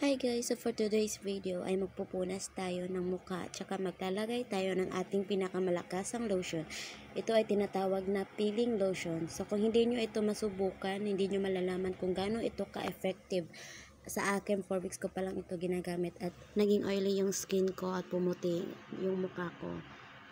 Hi guys, so for today's video ay magpupunas tayo ng mukha at saka maglalagay tayo ng ating pinakamalakasang lotion. Ito ay tinatawag na peeling lotion. So kung hindi nyo ito masubukan, hindi nyo malalaman kung gaano ito ka-effective. Sa akin, 4 weeks ko pa lang ito ginagamit at naging oily yung skin ko at pumuti yung mukha ko.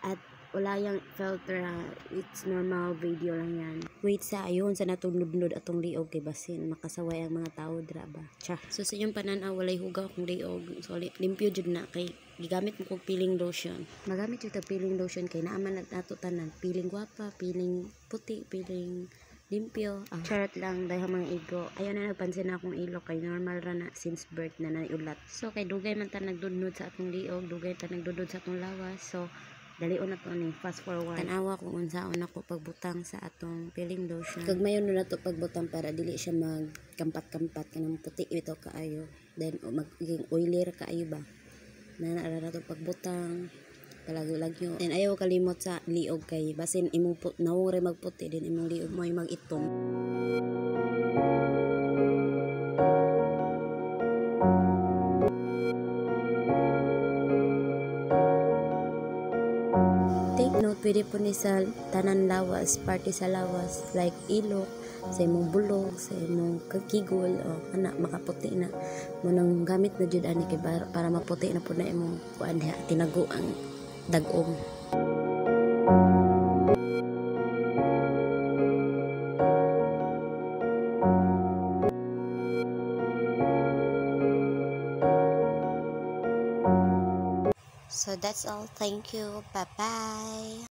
At wala yung filter, it's normal video lang yan. Wait sa ayon sa natulunod atong liog kay basin makasaway ang mga tao dira ba. So sa inyong pananaw walay hugaw kung liog. So limpyo jud na kay gigamit mo kog peeling lotion. Magamit jud ta peeling lotion kay naaman nato tanan. Peeling gwapa, peeling puti, peeling limpyo. Charot lang dahil mga igo. Ayaw na napansin na akong ilo kay normal ra na since birth na naiulat. So kay dugay man ta nagdudnod sa atong liog, dugay ta nagdudod sa atong lawas. So dalion na to ni fast forward. Tanawa kung unsaon ako pagbutang sa atong peeling lotion. Kag mayon na to pagbutang para dili siya magkampat-kampat kanang puti ito kaayo. Then magiging oily ra kaayo ba. Na to pagbutang palagyo-lagyo. And ayaw kalimot sa liog kay basin imong nawong ra magputi din imong liog mo ay mag-itom. Take note, pwede po ni sa tanan lawas, party sa lawas, like ilok, sa imong bulog, sa imong kagigol, o anak makaputi na. Munang gamit na jud ani kay para maputi na po na imong kuan diha, tinago ang dagom. So that's all. Thank you. Bye-bye.